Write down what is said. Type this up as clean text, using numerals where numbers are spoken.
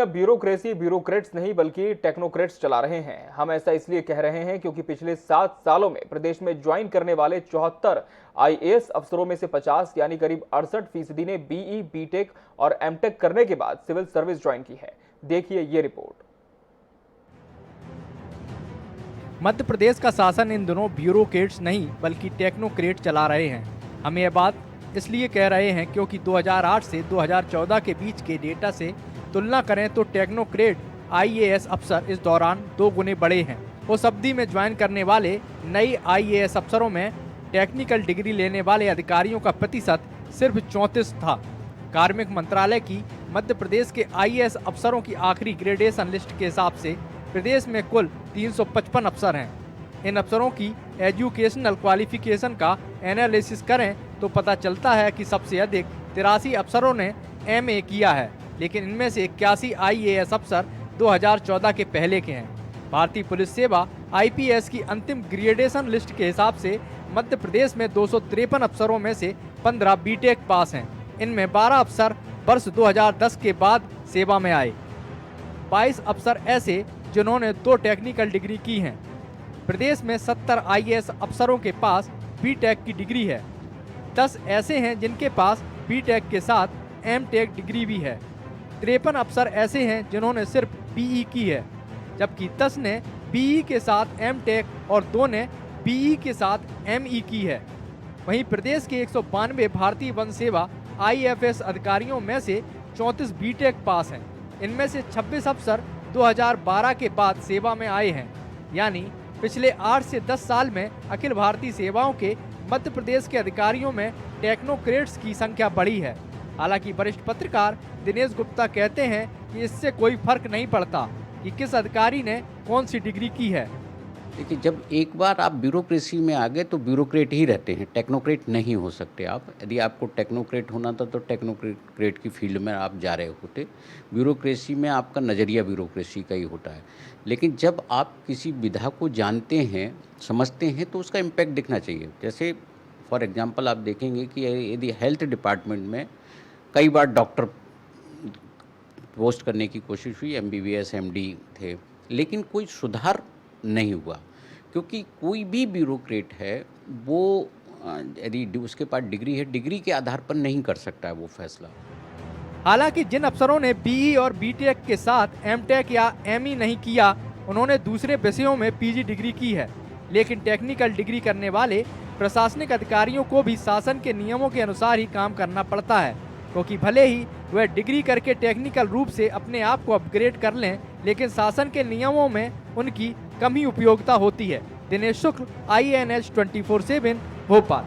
Bureaucracy bureaucrats नहीं बल्कि technocrats चला रहे हैं। हम ऐसा इसलिए कह रहे हैं क्योंकि पिछले 7 सालों में प्रदेश में ज्वाइन करने वाले 74 आईएएस अफसरों में से 50 यानी करीब 68% ने बीई, बीटेक और एमटेक करने के बाद सिविल सर्विस ज्वाइन की है। देखिए ये रिपोर्ट। मध्य प्रदेश का शासन इन दिनों ब्यूरोक्रेट्स नहीं बल्कि टेक्नोक्रेट चला रहे हैं। हम ये बात इसलिए कह रहे हैं क्योंकि 2008 से 2014 के बीच के डेटा से तुलना करें तो टेक्नोक्रेट आईएएस अफसर इस दौरान 2 गुने बढ़े हैं। उस अवधि में ज्वाइन करने वाले नई आईएएस अफसरों में टेक्निकल डिग्री लेने वाले अधिकारियों का प्रतिशत सिर्फ 34 था। कार्मिक मंत्रालय की मध्य प्रदेश के आईएएस अफसरों की आखिरी ग्रेडेशन लिस्ट के हिसाब से प्रदेश में कुल 355 अफसर हैं। इन अफसरों की एजुकेशनल क्वालिफिकेशन का एनालिसिस करें तो पता चलता है कि सबसे अधिक 83 अफसरों ने एमए किया है, लेकिन इनमें से 81 आईएएस अफसर 2014 के पहले के हैं। भारतीय पुलिस सेवा आईपीएस की अंतिम ग्रेडेशन लिस्ट के हिसाब से मध्य प्रदेश में 253 अफसरों में से 15 बीटेक पास हैं। इनमें 12 अफसर वर्ष 2010 के बाद सेवा में आए। 22 अफसर ऐसे जिन्होंने 2 टेक्निकल डिग्री की हैं। प्रदेश में 70 आईएएस अफसरों के पास बीटेक की डिग्री है। 10 ऐसे हैं जिनके पास बीटेक के साथ एमटेक डिग्री भी है। 53 अफसर ऐसे हैं जिन्होंने सिर्फ बीई की है, जबकि 10 ने बीई के साथ एमटेक और 2 ने बीई के साथ एमई की है। वहीं प्रदेश के 192 भारतीय वन सेवा आईएफएस अधिकारियों में से 34 बीटेक पास हैं। इनमें से 26 अफसर 2012 के बाद सेवा में आए हैं, यानी पिछले 8 से 10 साल में अखिल भारतीय सेवाओं के मध्य प्रदेश के अधिकारियों में टेक्नोक्रेट्स की संख्या बढ़ी है। हालांकि वरिष्ठ पत्रकार दिनेश गुप्ता कहते हैं कि इससे कोई फर्क नहीं पड़ता कि किस अधिकारी ने कौन सी डिग्री की है। देखिए, जब एक बार आप ब्यूरोक्रेसी में आ गए तो ब्यूरोक्रेट ही रहते हैं, टेक्नोक्रेट नहीं हो सकते आप। यदि आपको टेक्नोक्रेट होना था तो टेक्नोक्रेट की फील्ड में आप जा रहे होते। ब्यूरोक्रेसी में आपका नज़रिया ब्यूरोक्रेसी का ही होता है। लेकिन जब आप किसी विधा को जानते हैं, समझते हैं, तो उसका इम्पैक्ट दिखना चाहिए। जैसे फॉर एग्जांपल आप देखेंगे कि यदि हेल्थ डिपार्टमेंट में कई बार डॉक्टर पोस्ट करने की कोशिश हुई, एमबीबीएस एमडी थे, लेकिन कोई सुधार नहीं हुआ, क्योंकि कोई भी ब्यूरोक्रेट है वो यदि उसके पास डिग्री है, डिग्री के आधार पर नहीं कर सकता है वो फैसला। हालांकि जिन अफसरों ने बीई और बीटेक के साथ एमटेक या एमई नहीं किया, उन्होंने दूसरे विषयों में पीजी डिग्री की है। लेकिन टेक्निकल डिग्री करने वाले प्रशासनिक अधिकारियों को भी शासन के नियमों के अनुसार ही काम करना पड़ता है, क्योंकि भले ही वह डिग्री करके टेक्निकल रूप से अपने आप को अपग्रेड कर लें, लेकिन शासन के नियमों में उनकी कम ही उपयोगिता होती है। दिनेश शुक्ल, IANH 24/7, भोपाल।